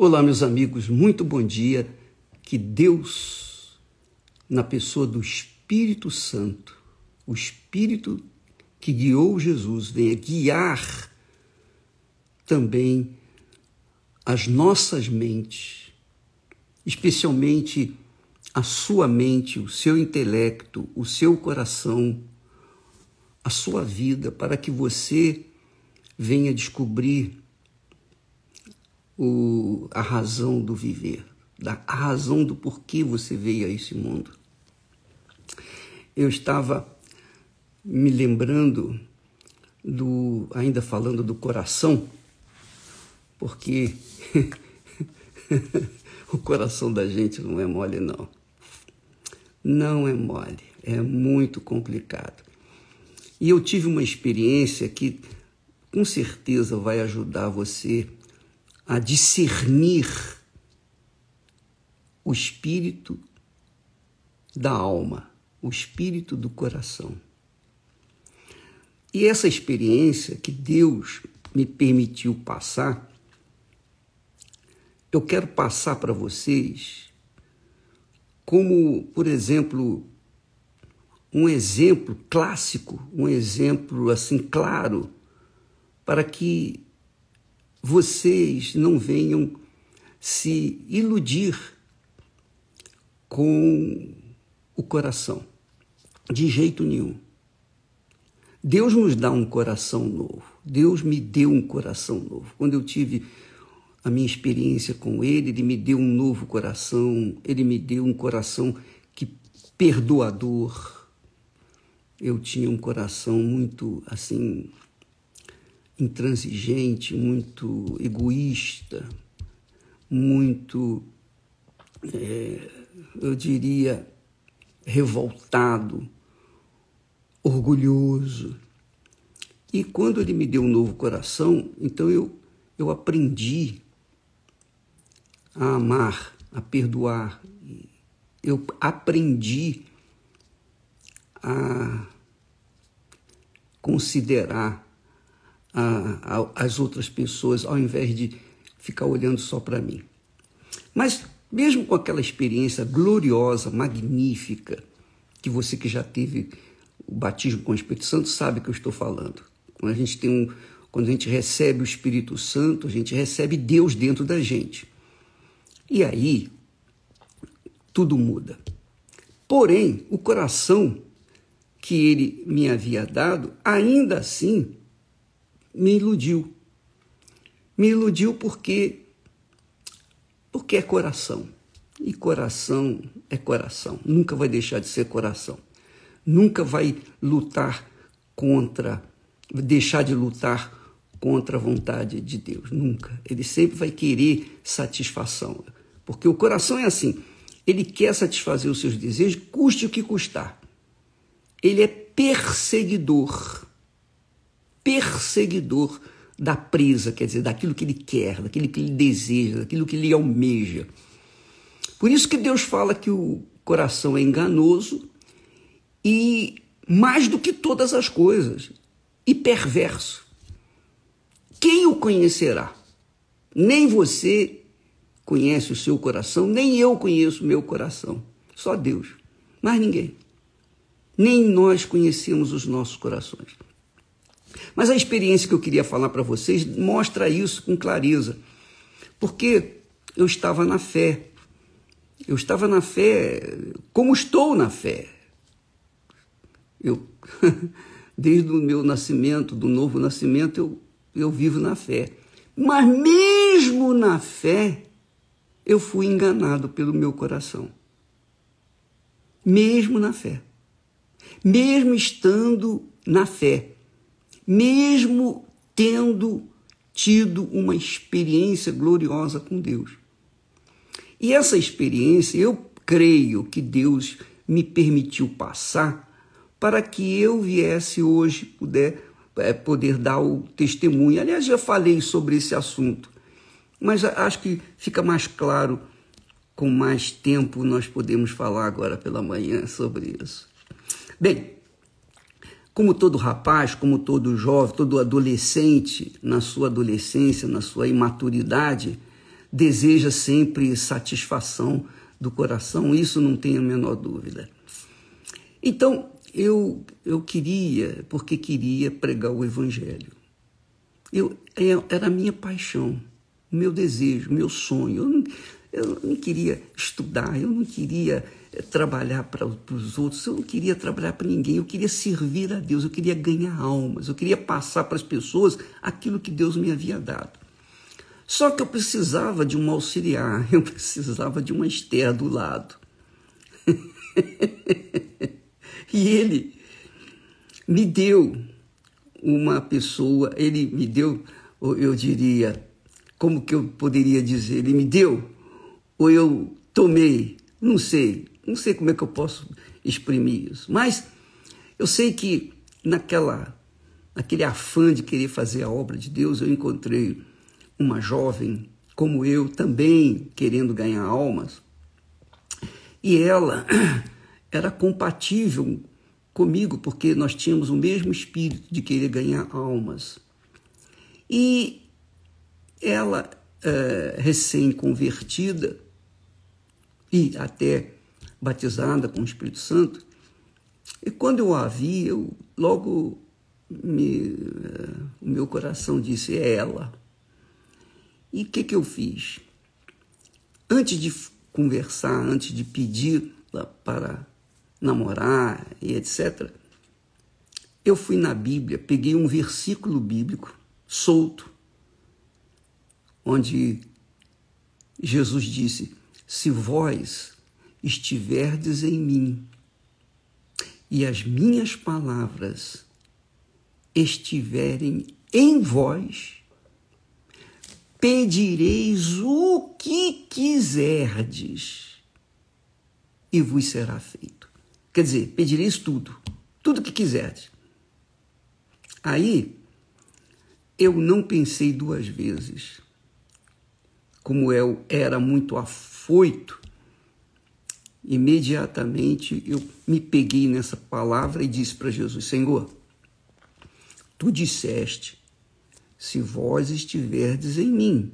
Olá, meus amigos, muito bom dia. Que Deus, na pessoa do Espírito Santo, o Espírito que guiou Jesus, venha guiar também as nossas mentes, especialmente a sua mente, o seu intelecto, o seu coração, a sua vida, para que você venha descobrir a razão do viver, a razão do porquê você veio a esse mundo. Eu estava me lembrando, ainda falando do coração, porque o coração da gente não é mole, não. Não é mole, é muito complicado. E eu tive uma experiência que com certeza vai ajudar você a discernir o espírito da alma, o espírito do coração. E essa experiência que Deus me permitiu passar, eu quero passar para vocês como, por exemplo, um exemplo clássico, um exemplo assim claro, para que vocês não venham se iludir com o coração, de jeito nenhum. Deus nos dá um coração novo. Deus me deu um coração novo. Quando eu tive a minha experiência com Ele me deu um novo coração. Ele me deu um coração perdoador. Eu tinha um coração muito, assim, intransigente, muito egoísta, muito, eu diria, revoltado, orgulhoso. E quando Ele me deu um novo coração, então eu aprendi a amar, a perdoar. Eu aprendi a considerar as outras pessoas, ao invés de ficar olhando só para mim. Mas mesmo com aquela experiência gloriosa, magnífica, que você que já teve o batismo com o Espírito Santo sabe o que eu estou falando. Quando a gente recebe o Espírito Santo, a gente recebe Deus dentro da gente. E aí, tudo muda. Porém, o coração que Ele me havia dado, ainda assim, me iludiu. Me iludiu porque é coração. E coração é coração. Nunca vai deixar de ser coração. Nunca vai deixar de lutar contra a vontade de Deus. Nunca. Ele sempre vai querer satisfação. Porque o coração é assim. Ele quer satisfazer os seus desejos, custe o que custar. Ele é perseguidor da presa, quer dizer, daquilo que ele quer, daquilo que ele deseja, daquilo que ele almeja. Por isso que Deus fala que o coração é enganoso e, mais do que todas as coisas, e perverso. Quem o conhecerá? Nem você conhece o seu coração, nem eu conheço o meu coração. Só Deus, mais ninguém. Nem nós conhecemos os nossos corações. Mas a experiência que eu queria falar para vocês mostra isso com clareza. Porque eu estava na fé. Eu estava na fé, como estou na fé. Desde o meu nascimento, do novo nascimento, eu vivo na fé. Mas mesmo na fé, eu fui enganado pelo meu coração. Mesmo na fé. Mesmo estando na fé. Mesmo tendo tido uma experiência gloriosa com Deus. E essa experiência, eu creio que Deus me permitiu passar para que eu viesse hoje poder dar o testemunho. Aliás, já falei sobre esse assunto, mas acho que fica mais claro, com mais tempo nós podemos falar agora pela manhã sobre isso. Bem, como todo rapaz, como todo jovem, todo adolescente, na sua adolescência, na sua imaturidade, deseja sempre satisfação do coração, isso não tem a menor dúvida. Então, eu queria, porque queria pregar o Evangelho. Era a minha paixão, o meu desejo, o meu sonho. Eu não queria estudar, eu não queria trabalhar para os outros, eu não queria trabalhar para ninguém, eu queria servir a Deus, eu queria ganhar almas, eu queria passar para as pessoas aquilo que Deus me havia dado. Só que eu precisava de um auxiliar, eu precisava de uma Esther do lado. E ele me deu uma pessoa, ele me deu, eu diria, como que eu poderia dizer? Ele me deu, ou eu tomei, não sei como é que eu posso exprimir isso. Mas eu sei que naquele afã de querer fazer a obra de Deus, eu encontrei uma jovem como eu, também querendo ganhar almas, e ela era compatível comigo, porque nós tínhamos o mesmo espírito de querer ganhar almas. E ela, recém-convertida e até batizada com o Espírito Santo, e quando eu a vi, logo o meu coração disse, é ela. E o que eu fiz? Antes de conversar, antes de pedir para namorar e etc., eu fui na Bíblia, peguei um versículo bíblico solto, onde Jesus disse, se vós estiverdes em mim e as minhas palavras estiverem em vós, pedireis o que quiserdes e vos será feito. Quer dizer, pedireis tudo que quiserdes. Aí, eu não pensei duas vezes. Como eu era muito afoito, imediatamente eu me peguei nessa palavra e disse para Jesus, Senhor, tu disseste, se vós estiverdes em mim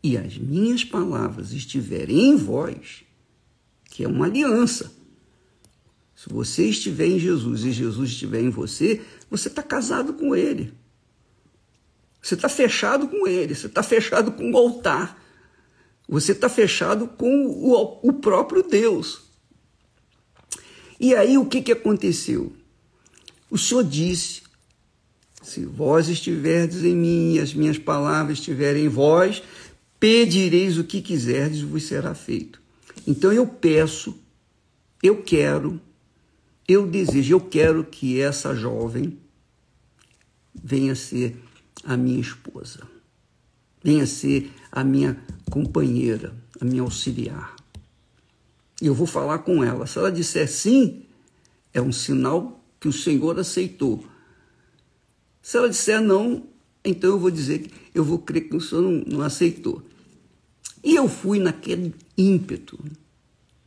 e as minhas palavras estiverem em vós, que é uma aliança. Se você estiver em Jesus e Jesus estiver em você, você está casado com ele. Você está fechado com ele, você está fechado com o altar. Você está fechado com o próprio Deus. E aí o que aconteceu? O Senhor disse, se vós estiverdes em mim e as minhas palavras estiverem em vós, pedireis o que quiserdes e vos será feito. Então eu peço, eu quero, eu desejo, eu quero que essa jovem venha ser a minha esposa, venha ser a minha companheira, a minha auxiliar. E eu vou falar com ela. Se ela disser sim, é um sinal que o Senhor aceitou. Se ela disser não, então eu vou dizer que eu vou crer que o Senhor não aceitou. E eu fui naquele ímpeto,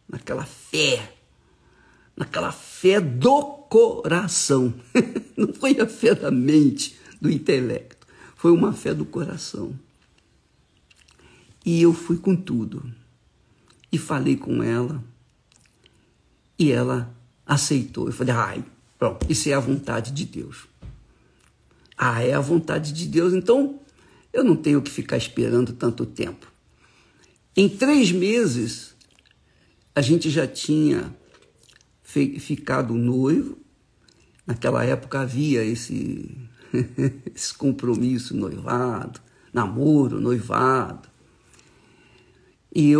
naquela fé do coração. Não foi a fé da mente, do intelecto, foi uma fé do coração. E eu fui com tudo. E falei com ela, e ela aceitou. Eu falei, pronto, isso é a vontade de Deus. É a vontade de Deus, então eu não tenho que ficar esperando tanto tempo. Em 3 meses, a gente já tinha ficado noivo. Naquela época havia esse compromisso, noivado, namoro, noivado. E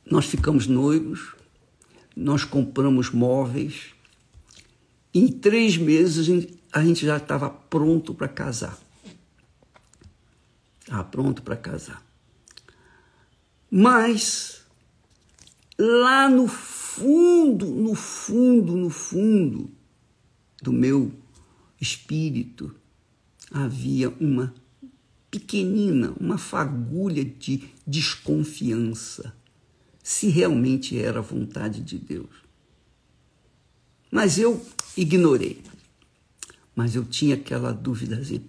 nós ficamos noivos, nós compramos móveis. Em 3 meses, a gente já estava pronto para casar. Pronto para casar. Mas, lá no fundo do meu espírito, havia uma pequenina, uma fagulha de desconfiança, se realmente era a vontade de Deus. Mas eu ignorei. Mas eu tinha aquela dúvidazinha,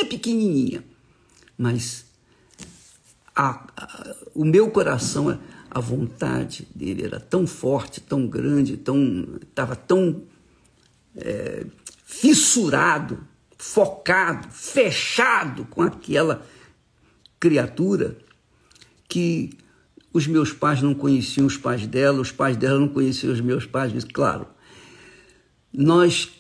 pequenininha. Mas o meu coração, a vontade dele era tão forte, tão grande, estava tão fissurado, focado, fechado com aquela criatura, que os meus pais não conheciam os pais dela não conheciam os meus pais. Mas, claro, nós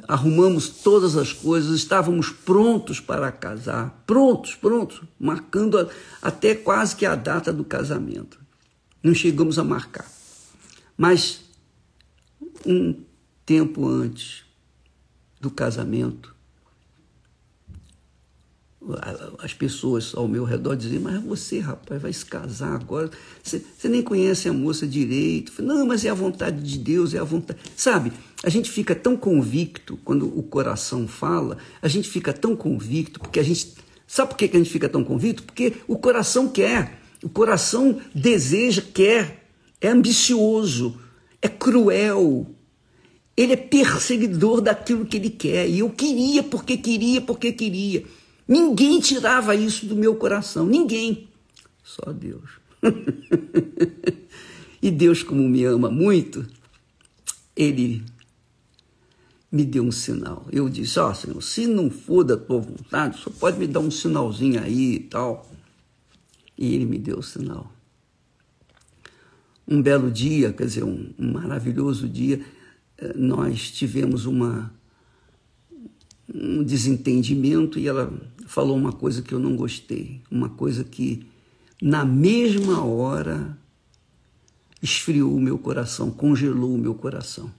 arrumamos todas as coisas, estávamos prontos para casar, prontos, marcando até quase que a data do casamento. Não chegamos a marcar. Mas um tempo antes do casamento, as pessoas ao meu redor diziam: mas você, rapaz, vai se casar agora, você nem conhece a moça direito. Eu falei: não, mas é a vontade de Deus, é a vontade. Sabe, a gente fica tão convicto, quando o coração fala, a gente fica tão convicto, porque a gente... Sabe por que a gente fica tão convicto? Porque o coração quer, o coração deseja, quer, é ambicioso, é cruel, ele é perseguidor daquilo que ele quer. E eu queria, porque queria. Ninguém tirava isso do meu coração, ninguém, só Deus. E Deus, como me ama muito, ele me deu um sinal. Eu disse: Senhor, se não for da tua vontade, só pode me dar um sinalzinho aí e tal. E ele me deu o sinal. Um belo dia, quer dizer, um maravilhoso dia, nós tivemos um desentendimento, e ela falou uma coisa que eu não gostei, uma coisa que na mesma hora esfriou o meu coração, congelou o meu coração.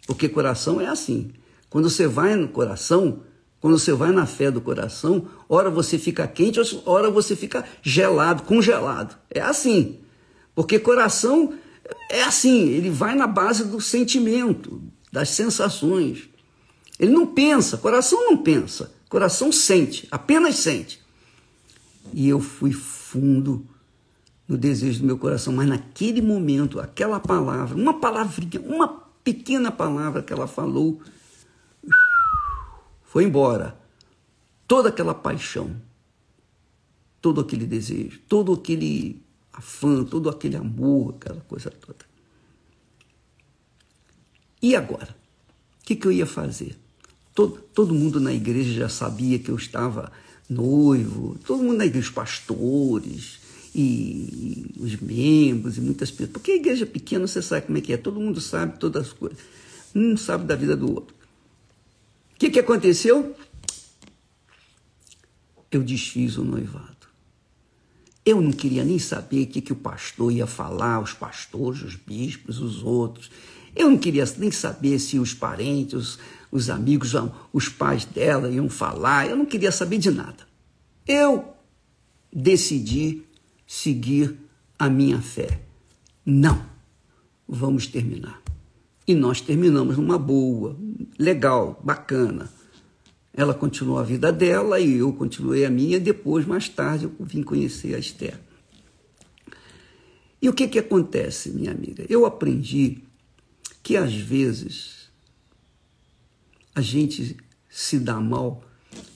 Porque coração é assim, quando você vai no coração, quando você vai na fé do coração, ora você fica quente, ora você fica gelado, congelado. É assim, porque coração é assim, ele vai na base do sentimento, das sensações. Ele não pensa, coração não pensa, coração sente, apenas sente. E eu fui fundo no desejo do meu coração, mas naquele momento, aquela palavra, uma palavrinha, uma pequena palavra que ela falou, foi embora. Toda aquela paixão, todo aquele desejo, todo aquele afã, todo aquele amor, aquela coisa toda. E agora? O que eu ia fazer? Todo mundo na igreja já sabia que eu estava noivo, todo mundo na igreja, os pastores e os membros e muitas pessoas. Porque a igreja pequena, você sabe como é que é, todo mundo sabe todas as coisas. Um sabe da vida do outro. O que aconteceu? Eu desfiz o noivado. Eu não queria nem saber o que o pastor ia falar, os pastores, os bispos, os outros. Eu não queria nem saber se os parentes, os amigos, os pais dela iam falar. Eu não queria saber de nada. Eu decidi seguir a minha fé. Não, vamos terminar. E nós terminamos numa boa, legal, bacana. Ela continuou a vida dela e eu continuei a minha. Depois, mais tarde, eu vim conhecer a Esther. E o que acontece, minha amiga? Eu aprendi que, às vezes, a gente se dá mal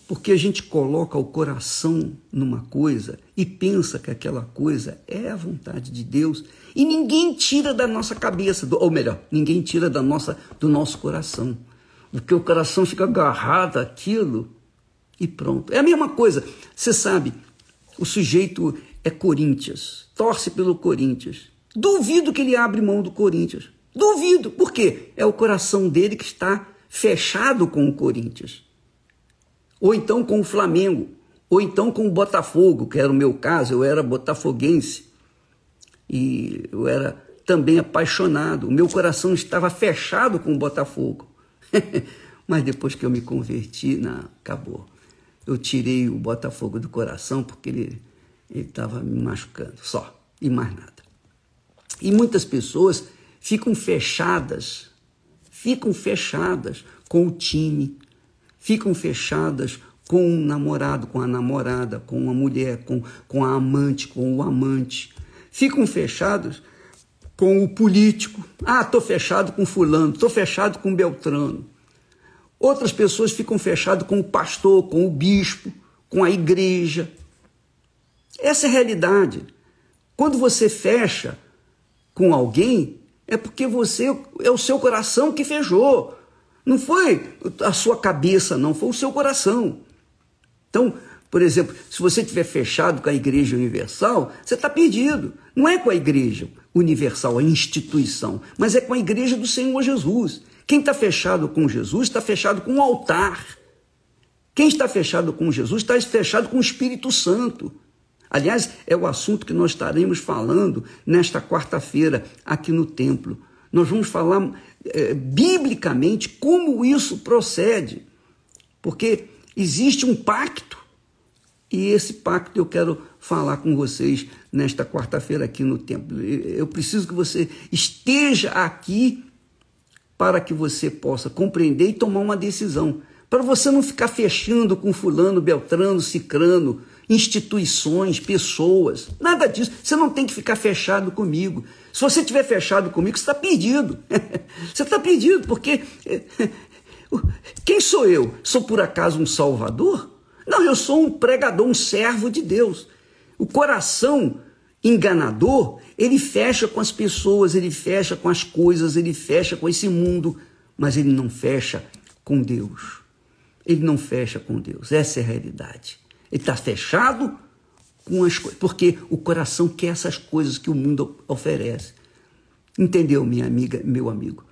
porque a gente coloca o coração numa coisa e pensa que aquela coisa é a vontade de Deus e ninguém tira da nossa cabeça, ou melhor, ninguém tira do nosso coração. Porque o coração fica agarrado àquilo e pronto. É a mesma coisa. Você sabe, o sujeito é Corinthians, torce pelo Corinthians. Duvido que ele abre mão do Corinthians. Duvido. Por quê? É o coração dele que está fechado com o Corinthians. Ou então com o Flamengo. Ou então com o Botafogo, que era o meu caso. Eu era botafoguense. E eu era também apaixonado. O meu coração estava fechado com o Botafogo. Mas depois que eu me converti, acabou. Eu tirei o Botafogo do coração porque ele estava me machucando, só, e mais nada. E muitas pessoas ficam fechadas com o time, ficam fechadas com o namorado, com a namorada, com a mulher, com a amante, com o amante. Ficam fechados com o político. Estou fechado com fulano, estou fechado com Beltrano. Outras pessoas ficam fechadas com o pastor, com o bispo, com a igreja. Essa é a realidade. Quando você fecha com alguém, é porque é o seu coração que fechou. Não foi a sua cabeça, não, foi o seu coração. Então, por exemplo, se você estiver fechado com a Igreja Universal, você está perdido. Não é com a Igreja Universal, a instituição, mas é com a Igreja do Senhor Jesus. Quem está fechado com Jesus está fechado com o altar. Quem está fechado com Jesus está fechado com o Espírito Santo. Aliás, é o assunto que nós estaremos falando nesta quarta-feira aqui no templo. Nós vamos falar biblicamente como isso procede, porque existe um pacto, e esse pacto eu quero falar com vocês nesta quarta-feira aqui no templo. Eu preciso que você esteja aqui para que você possa compreender e tomar uma decisão, para você não ficar fechando com fulano, beltrano, cicrano, instituições, pessoas, nada disso. Você não tem que ficar fechado comigo. Se você estiver fechado comigo, você está perdido. Você está perdido, porque quem sou eu? Sou por acaso um salvador? Não, eu sou um pregador, um servo de Deus. O coração enganador, ele fecha com as pessoas, ele fecha com as coisas, ele fecha com esse mundo, mas ele não fecha com Deus. Ele não fecha com Deus. Essa é a realidade. Ele está fechado com as coisas, porque o coração quer essas coisas que o mundo oferece. Entendeu, minha amiga, meu amigo?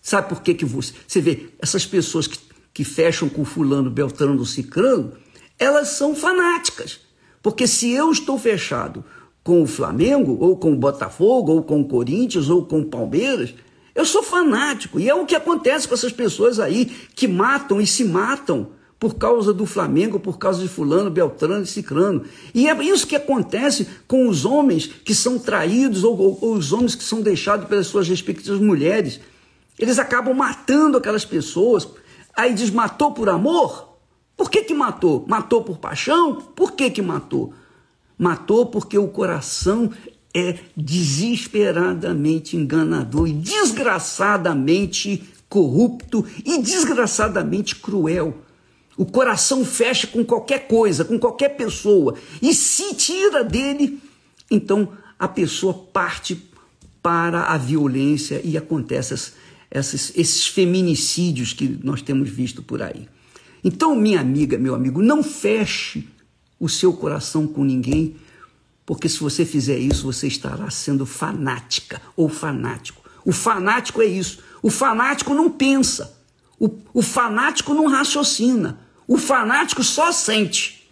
Sabe por que você vê essas pessoas que fecham com fulano, beltrano, cicrano, elas são fanáticas. Porque se eu estou fechado com o Flamengo, ou com o Botafogo, ou com o Corinthians, ou com o Palmeiras, eu sou fanático. E é o que acontece com essas pessoas aí que matam e se matam por causa do Flamengo, por causa de fulano, beltrano e cicrano. E é isso que acontece com os homens que são traídos ou os homens que são deixados pelas suas respectivas mulheres. Eles acabam matando aquelas pessoas. Aí diz, matou por amor? Por que matou? Matou por paixão? Por que matou? Matou porque o coração é desesperadamente enganador e desgraçadamente corrupto e desgraçadamente cruel. O coração fecha com qualquer coisa, com qualquer pessoa, e se tira dele, então a pessoa parte para a violência e acontecem esses feminicídios que nós temos visto por aí. Então, minha amiga, meu amigo, não feche o seu coração com ninguém, porque se você fizer isso, você estará sendo fanática ou fanático. O fanático é isso. O fanático não pensa. O fanático não raciocina. O fanático só sente.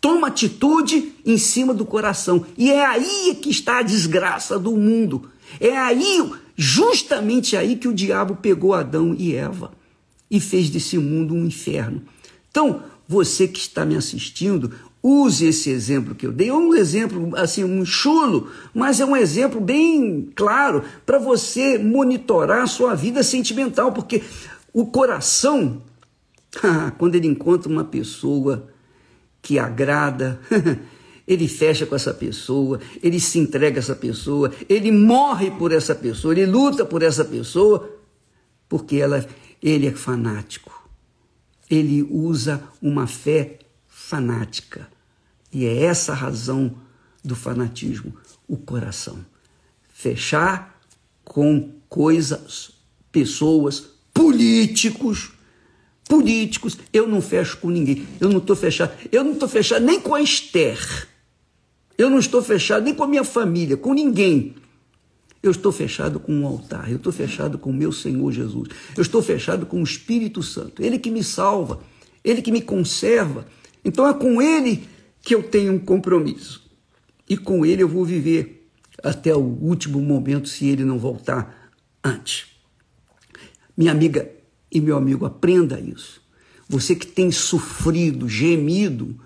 Toma atitude em cima do coração. E é aí que está a desgraça do mundo. É aí, justamente aí, que o diabo pegou Adão e Eva e fez desse mundo um inferno. Então, você que está me assistindo, use esse exemplo que eu dei. É um exemplo, assim, um chulo, mas é um exemplo bem claro para você monitorar a sua vida sentimental, porque o coração, quando ele encontra uma pessoa que agrada, ele fecha com essa pessoa, ele se entrega a essa pessoa, ele morre por essa pessoa, ele luta por essa pessoa, porque ele é fanático. Ele usa uma fé fanática. E é essa a razão do fanatismo, o coração. Fechar com coisas, pessoas, políticos. Eu não fecho com ninguém. Eu não estou fechado nem com a Esther. Eu não estou fechado nem com a minha família, com ninguém. Eu estou fechado com o altar, eu estou fechado com o meu Senhor Jesus, eu estou fechado com o Espírito Santo, Ele que me salva, Ele que me conserva. Então é com Ele que eu tenho um compromisso. E com Ele eu vou viver até o último momento, se Ele não voltar antes. Minha amiga e meu amigo, aprenda isso. Você que tem sofrido, gemido,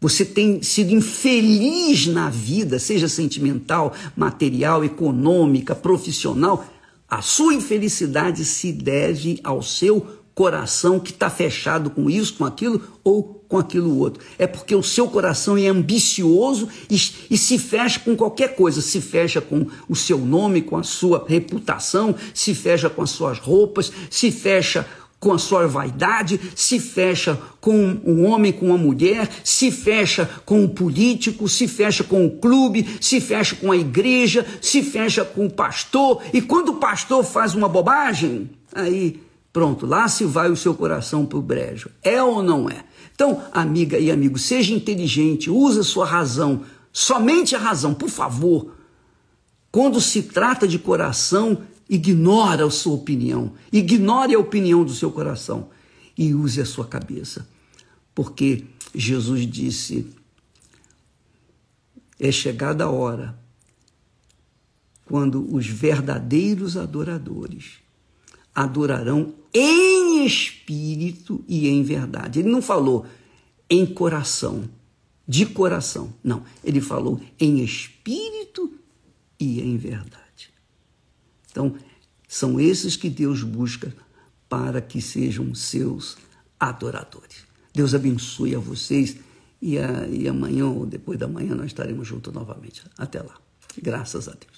você tem sido infeliz na vida, seja sentimental, material, econômica, profissional, a sua infelicidade se deve ao seu coração que está fechado com isso, com aquilo ou com aquilo outro. É porque o seu coração é ambicioso e se fecha com qualquer coisa, se fecha com o seu nome, com a sua reputação, se fecha com as suas roupas, se fecha com a sua vaidade, se fecha com um homem, com uma mulher, se fecha com um político, se fecha com o clube, se fecha com a igreja, se fecha com o pastor, e quando o pastor faz uma bobagem, aí pronto, lá se vai o seu coração para o brejo. É ou não é? Então, amiga e amigo, seja inteligente, use a sua razão, somente a razão, por favor. Quando se trata de coração, ignore a sua opinião, ignore a opinião do seu coração e use a sua cabeça. Porque Jesus disse, é chegada a hora quando os verdadeiros adoradores adorarão em espírito e em verdade. Ele não falou em coração, de coração, não. Ele falou em espírito e em verdade. Então, são esses que Deus busca para que sejam seus adoradores. Deus abençoe a vocês e amanhã ou depois da manhã nós estaremos juntos novamente. Até lá. Graças a Deus.